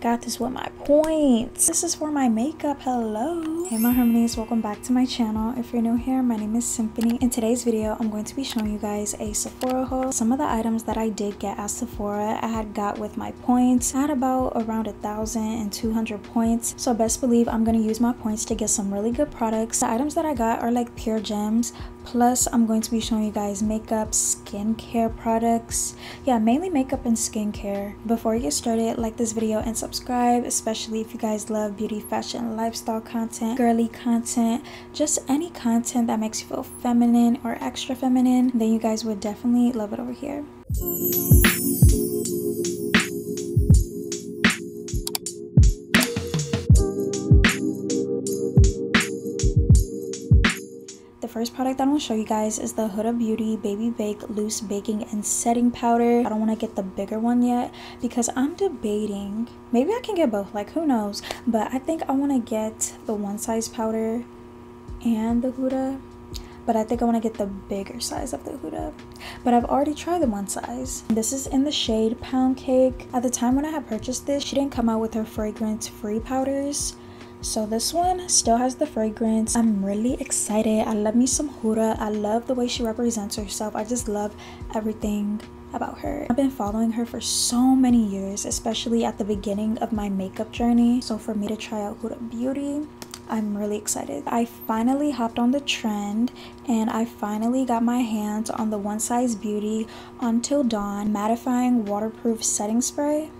got this with my points. This is for my makeup. Hello. Hey my harmonies, welcome back to my channel. If you're new here, my name is Symphony. In today's video, I'm going to be showing you guys a Sephora haul. Some of the items that I did get at Sephora, I had got with my points. I had about around 1,200 points. So best believe I'm going to use my points to get some really good products. The items that I got are like pure gems. Plus, I'm going to be showing you guys makeup, skincare products. Yeah, mainly makeup and skincare. Before you get started, like this video and subscribe, especially if you guys love beauty, fashion, lifestyle content, girly content, just any content that makes you feel feminine or extra feminine, then you guys would definitely love it over here. The first product that I'm going to show you guys is the Huda Beauty Baby Bake Loose Baking and Setting Powder. I don't want to get the bigger one yet because I'm debating. Maybe I can get both, like who knows. But I think I want to get the one size powder and the Huda. But I think I want to get the bigger size of the Huda. But I've already tried the one size. This is in the shade Pound Cake. At the time when I had purchased this, she didn't come out with her fragrance-free powders. So this one still has the fragrance. I'm really excited. I love me some Huda. I love the way she represents herself. I just love everything about her. I've been following her for so many years, especially at the beginning of my makeup journey. So for me to try out Huda Beauty, I'm really excited. I finally hopped on the trend and I finally got my hands on the One Size Beauty Until Dawn Mattifying Waterproof Setting Spray.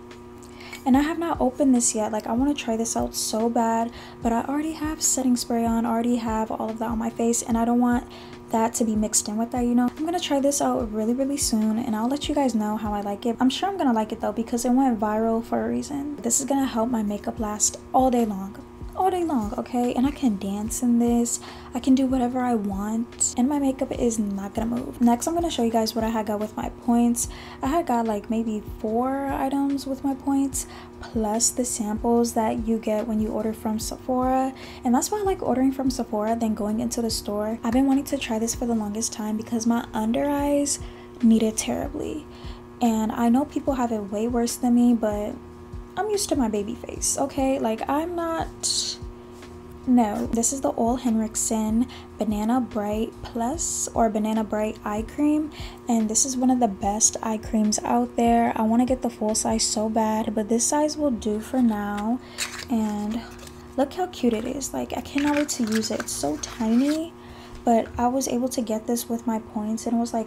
And I have not opened this yet. Like, I want to try this out so bad, but I already have setting spray on, already have all of that on my face, and I don't want that to be mixed in with that, you know. I'm gonna try this out really soon, and I'll let you guys know how I like it. I'm sure I'm gonna like it though because it went viral for a reason. This is gonna help my makeup last all day long, okay? And I can dance in this. I can do whatever I want and my makeup is not gonna move. Next, I'm gonna show you guys what I had got with my points. I had got like maybe 4 items with my points plus the samples that you get when you order from Sephora. And that's why I like ordering from Sephora than going into the store. I've been wanting to try this for the longest time because my under eyes need it terribly. And I know people have it way worse than me, but I'm used to my baby face, okay? Like, I'm not... No. This is the Ole Henriksen Banana Bright Plus or Banana Bright Eye Cream. And this is one of the best eye creams out there. I want to get the full size so bad, but this size will do for now. And look how cute it is. Like, I cannot wait to use it. It's so tiny, but I was able to get this with my points and it was like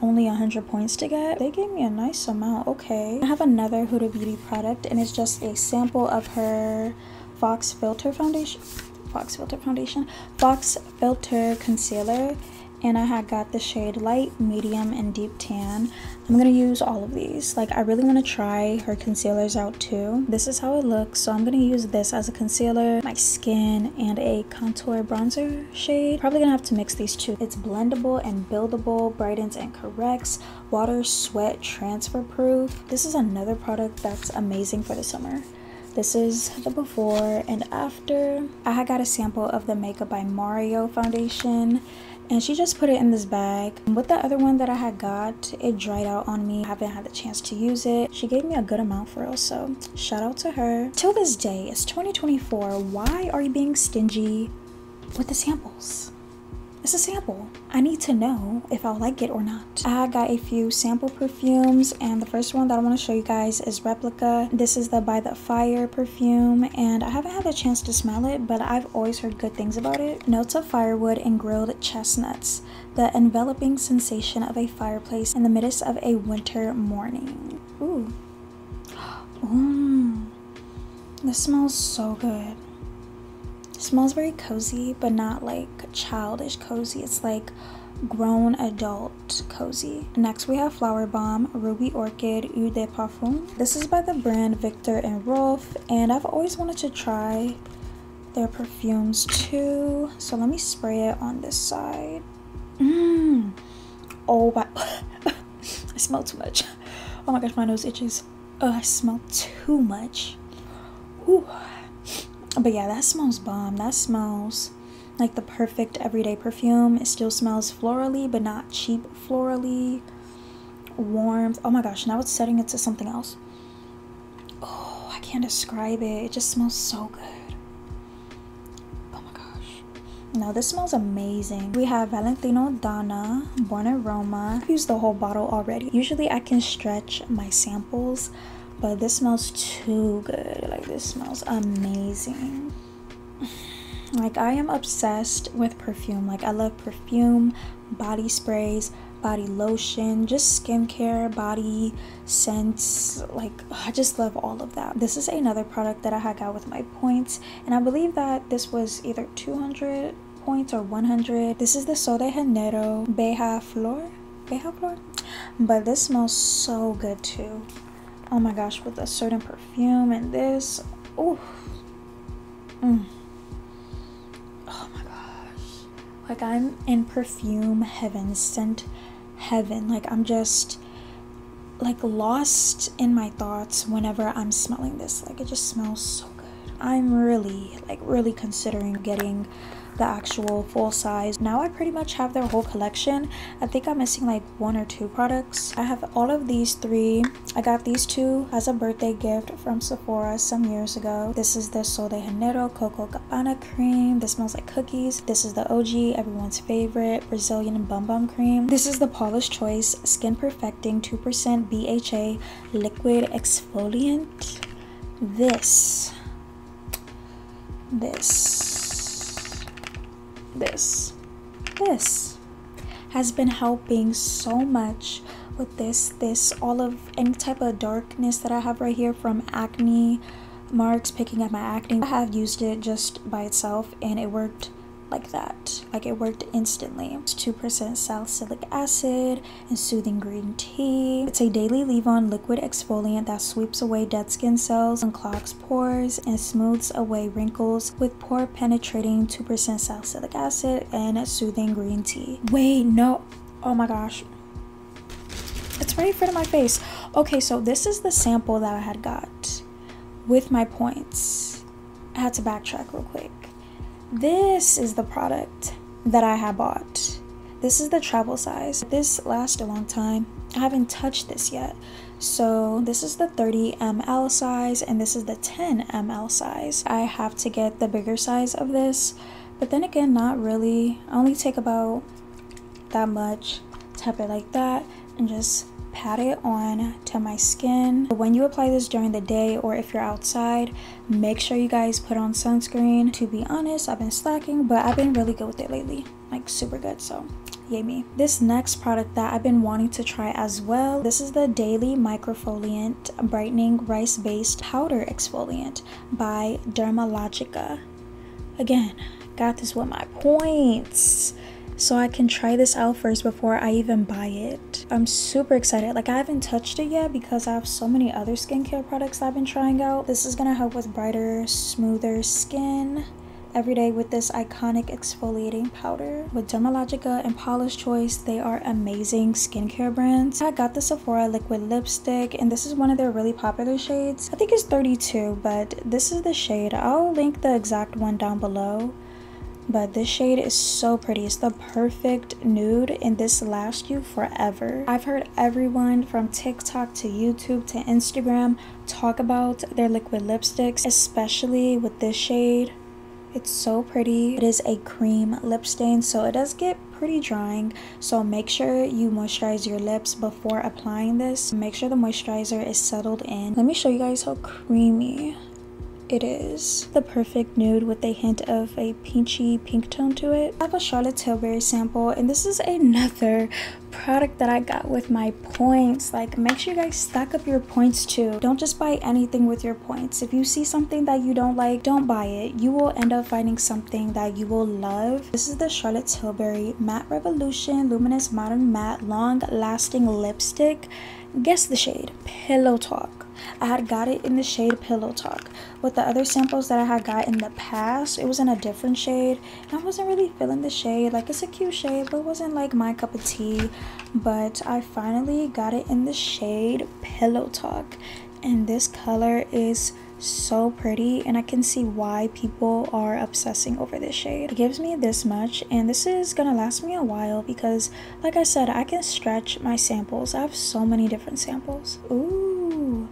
only 100 points to get. They gave me a nice amount. Okay, I have another Huda Beauty product and it's just a sample of her Fox Filter Concealer, and I had got the shade Light, Medium, and Deep Tan. I'm gonna use all of these. Like, I really want to try her concealers out too. This is how it looks, so I'm gonna use this as a concealer, my skin, and a contour bronzer shade. Probably gonna have to mix these two. It's blendable and buildable, brightens and corrects, water, sweat, transfer proof. This is another product that's amazing for the summer. This is the before and after. I had got a sample of the Makeup by Mario foundation and she just put it in this bag. With the other one that I had got, it dried out on me. I haven't had the chance to use it. She gave me a good amount for real, so shout out to her. Till this day, it's 2024. Why are you being stingy with the samples? It's a sample. I need to know if I'll like it or not. I got a few sample perfumes and the first one that I want to show you guys is Replica. This is the By the Fire perfume and I haven't had a chance to smell it, but I've always heard good things about it. Notes of firewood and grilled chestnuts. The enveloping sensation of a fireplace in the midst of a winter morning. Ooh. This smells so good. It smells very cozy, but not like childish cozy. It's like grown adult cozy. Next we have Flower Bomb Ruby Orchid Eau de Parfum. This is by the brand Victor and Rolf, and I've always wanted to try their perfumes too. So let me spray it on this side. Oh my I smell too much. Oh my gosh, my nose itches. Oh, I smell too much. Ooh. But yeah, that smells bomb. That smells like the perfect everyday perfume. It still smells florally, but not cheap florally. Warmth. Oh my gosh, now it's setting it to something else. Oh, I can't describe it. It just smells so good. No, this smells amazing. We have Valentino Donna, Born Aroma. I've used the whole bottle already. Usually I can stretch my samples, but this smells too good. Like, this smells amazing. Like, I am obsessed with perfume. Like, I love perfume, body sprays, body lotion, just skincare, body scents. Like, I just love all of that. This is another product that I had got with my points, and I believe that this was either 200 points or 100. This is the Sol de Janeiro 𝐵𝐵 Flor, but this smells so good too. Oh my gosh, with a certain perfume and this. Oh my gosh, like, I'm in perfume heaven, scent heaven. Like, I'm just like lost in my thoughts whenever I'm smelling this. Like, it just smells so good. I'm really considering getting the actual full size. Now I pretty much have their whole collection. I think I'm missing like 1 or 2 products. I have all of these 3. I got these 2 as a birthday gift from Sephora some years ago. This is the Sol de Janeiro Coco Cabana cream. This smells like cookies. This is the OG, everyone's favorite, Brazilian Bum Bum cream. This is the Paula's Choice Skin Perfecting 2% BHA liquid exfoliant. This has been helping so much with this all of any type of darkness that I have right here from acne marks, picking up my acne. I have used it just by itself and it worked like that. Like, it worked instantly. It's 2% salicylic acid and soothing green tea. It's a daily leave-on liquid exfoliant that sweeps away dead skin cells, unclogs pores, and smooths away wrinkles with pore penetrating 2% salicylic acid and soothing green tea. Wait, no. Oh my gosh. It's right in front of my face. Okay, so this is the sample that I had got with my points. I had to backtrack real quick. This is the product that I have bought. This is the travel size. This lasts a long time. I haven't touched this yet. So this is the 30 ml size and this is the 10 ml size. I have to get the bigger size of this, but then again, not really. I only take about that much, tap it like that, and just pat it on to my skin. When you apply this during the day or if you're outside, make sure you guys put on sunscreen. To be honest, I've been slacking, but I've been really good with it lately, like super good, so yay me. This next product that I've been wanting to try as well, this is the Daily Microfoliant Brightening Rice-Based Powder Exfoliant by Dermalogica. Again, got this with my points, so I can try this out first before I even buy it. I'm super excited. Like, I haven't touched it yet because I have so many other skincare products I've been trying out. This is gonna help with brighter, smoother skin every day with this iconic exfoliating powder. With Dermalogica and Paula's Choice, they are amazing skincare brands. I got the Sephora liquid lipstick and this is one of their really popular shades. I think it's 32, but this is the shade. I'll link the exact one down below. But this shade is so pretty. It's the perfect nude and this lasts you forever. I've heard everyone from TikTok to YouTube to Instagram talk about their liquid lipsticks, especially with this shade. It's so pretty. It is a cream lip stain, so it does get pretty drying, so make sure you moisturize your lips before applying this. Make sure the moisturizer is settled in. Let me show you guys how creamy it is. The perfect nude with a hint of a peachy pink tone to it. I have a Charlotte Tilbury sample and this is another product that I got with my points. Like, make sure you guys stack up your points too. Don't just buy anything with your points. If you see something that you don't like, don't buy it. You will end up finding something that you will love. This is the Charlotte Tilbury Matte Revolution Luminous Modern Matte Long Lasting Lipstick. Guess the shade. Pillow Talk. I had got it in the shade Pillow Talk. With the other samples that I had got in the past, it was in a different shade and I wasn't really feeling the shade. Like, it's a cute shade, but it wasn't like my cup of tea. But I finally got it in the shade Pillow Talk and this color is so pretty and I can see why people are obsessing over this shade. It gives me this much and this is gonna last me a while because, like I said, I can stretch my samples. I have so many different samples. Ooh,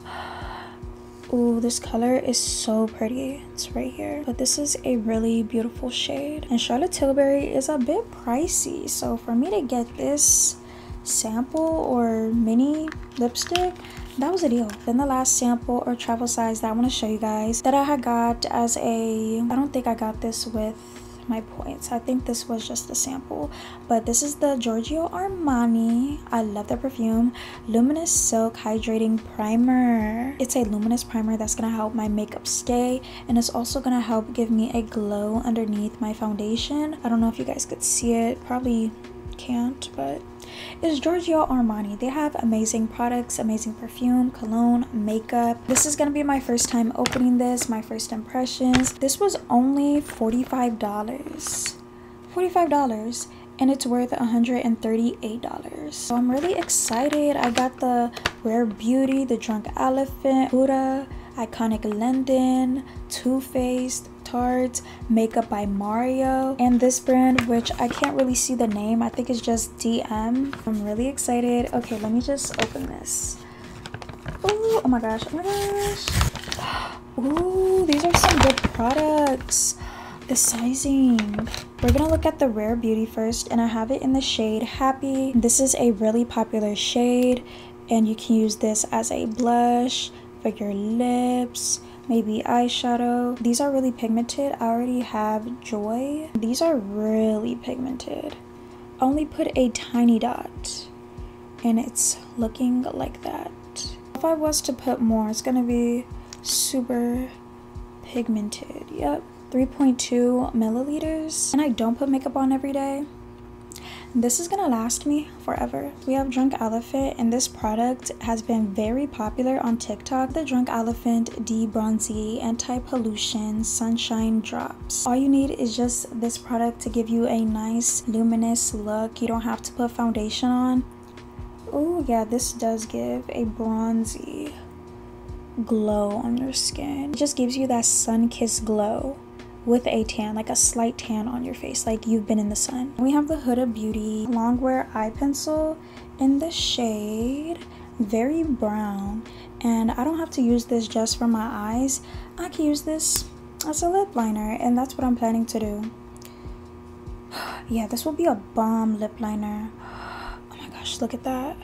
Ooh, this color is so pretty. It's right here. But this is a really beautiful shade. And Charlotte Tilbury is a bit pricey. So for me to get this sample or mini lipstick, that was a deal. Then the last sample or travel size that I want to show you guys that I had got as a, I don't think I got this with my points. I think this was just a sample, but this is the Giorgio Armani, I love the perfume, Luminous Silk Hydrating Primer. It's a luminous primer that's gonna help my makeup stay, and it's also gonna help give me a glow underneath my foundation. I don't know if you guys could see it, probably can't, but it's Giorgio Armani. They have amazing products, amazing perfume, cologne, makeup. This is gonna be my first time opening this, my first impressions. This was only $45. $45, and it's worth $138. So I'm really excited. I got the Rare Beauty, the Drunk Elephant, Huda, Iconic London, Too Faced, Tarte, Makeup by Mario, and this brand, which I can't really see the name. I think it's just DM. I'm really excited. Okay, let me just open this. Ooh, oh my gosh, oh my gosh. Ooh, these are some good products. The sizing. We're gonna look at the Rare Beauty first, and I have it in the shade Happy. This is a really popular shade, and you can use this as a blush for your lips, maybe eyeshadow. These are really pigmented. I already have Joy. These are really pigmented. I only put a tiny dot, and it's looking like that. If I was to put more, it's gonna be super pigmented. Yep, 3.2 milliliters. And I don't put makeup on every day. This is gonna last me forever. We have Drunk Elephant, and this product has been very popular on TikTok. The Drunk Elephant De-Bronzy Anti-Pollution Sunshine Drops. All you need is just this product to give you a nice luminous look. You don't have to put foundation on. Oh yeah, this does give a bronzy glow on your skin. It just gives you that sun-kissed glow with a tan, like a slight tan on your face, like you've been in the sun. We have the Huda Beauty Longwear Eye Pencil in the shade Very Brown, and I don't have to use this just for my eyes. I can use this as a lip liner, and that's what I'm planning to do. Yeah, this will be a bomb lip liner. Oh my gosh, look at that.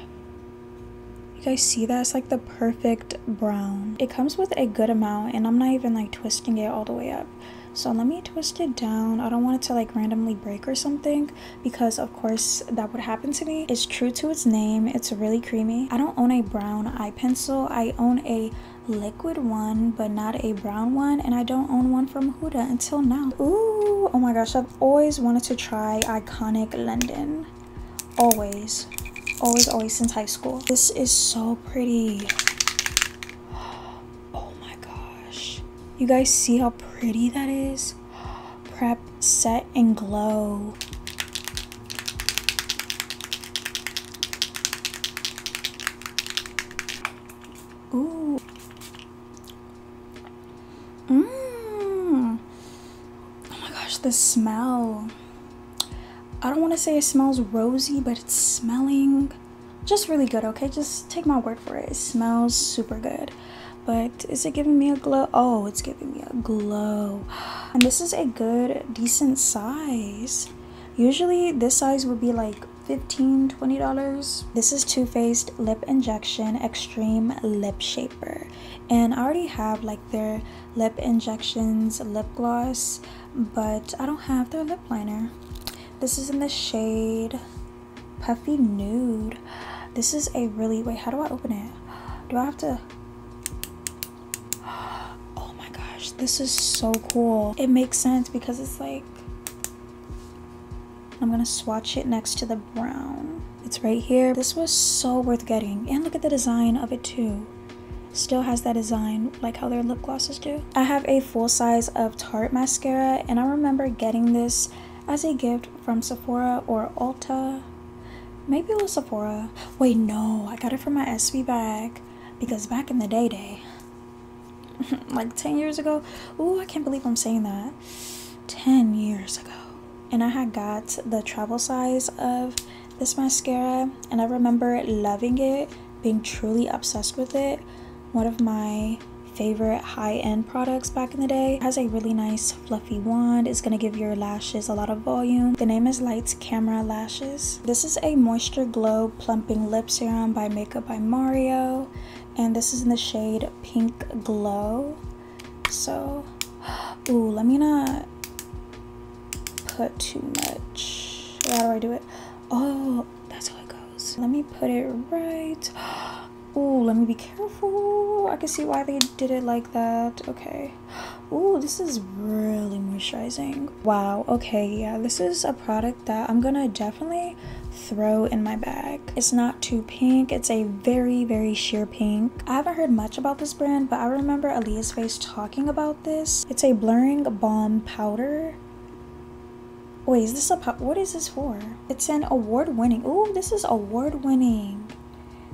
You guys see that? It's like the perfect brown. It comes with a good amount, and I'm not even like twisting it all the way up. So let me twist it down. I don't want it to like randomly break or something, because of course that would happen to me. It's true to its name. It's really creamy. I don't own a brown eye pencil. I own a liquid one, but not a brown one, and I don't own one from Huda until now. Ooh, oh my gosh, I've always wanted to try Iconic London. Always since high school. This is so pretty. Oh my gosh, you guys see how pretty that is? Prep, set, and glow. Ooh. Oh my gosh, the smell. I don't want to say it smells rosy, but it's smelling just really good, okay? Just take my word for it. It smells super good. But is it giving me a glow? Oh, it's giving me a glow. And this is a good, decent size. Usually this size would be like $15–20. This is Too Faced Lip Injection Extreme Lip Shaper. And I already have like their lip injections lip gloss, but I don't have their lip liner. This is in the shade Puffy Nude. This is a really, wait, how do I open it? Do I have to? Oh my gosh, this is so cool. It makes sense because it's like, I'm gonna swatch it next to the brown. It's right here. This was so worth getting. And look at the design of it too. Still has that design like how their lip glosses do. I have a full size of Tarte mascara, and I remember getting this as a gift from Sephora or Ulta. Maybe it was Sephora. Wait, no, I got it from my SB bag, because back in the day like 10 years ago. Ooh, I can't believe I'm saying that. 10 years ago. And I had got the travel size of this mascara, and I remember loving it, being truly obsessed with it. One of my favorite high-end products back in the day. It has a really nice fluffy wand. It's gonna give your lashes a lot of volume. The name is Lights Camera Lashes. This is a Moisture Glow Plumping Lip Serum by Makeup by Mario, and this is in the shade Pink Glow. So, ooh, let me not put too much. How do I do it? Oh, that's how it goes. Let me put it right. Ooh, let me be careful. I can see why they did it like that. Okay. Ooh, this is really moisturizing. Wow. Okay, yeah, this is a product that I'm gonna definitely throw in my bag. It's not too pink. It's a very, very sheer pink. I haven't heard much about this brand, but I remember Aaliyah's Face talking about this. It's a blurring balm powder. Wait, is this a what is this for? It's an award-winning. Ooh, this is award-winning.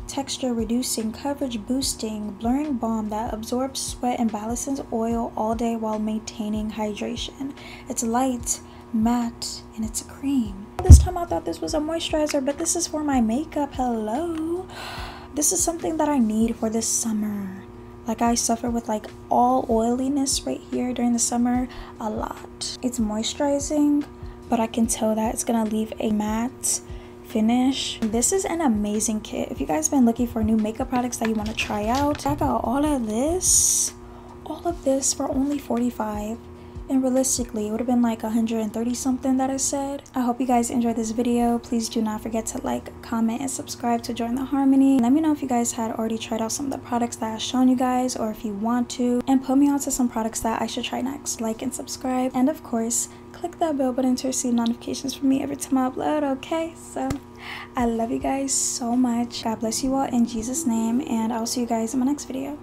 Texture reducing, coverage boosting, blurring balm that absorbs sweat and balances oil all day while maintaining hydration. It's light, matte, and it's a cream. This time I thought this was a moisturizer, but this is for my makeup. Hello. This is something that I need for this summer. Like, I suffer with like all oiliness right here during the summer a lot. It's moisturizing, but I can tell that it's gonna leave a matte finish. This is an amazing kit. If you guys been looking for new makeup products that you want to try out, I got all of this for only $45, and realistically it would have been like 130 something that I said. I hope you guys enjoyed this video. Please do not forget to like, comment, and subscribe to join the harmony. Let me know if you guys had already tried out some of the products that I've shown you guys, or if you want to, and put me on to some products that I should try next. Like and subscribe, and of course click that bell button to receive notifications from me every time I upload. Okay, so I love you guys so much. God bless you all in Jesus' name, and I'll see you guys in my next video.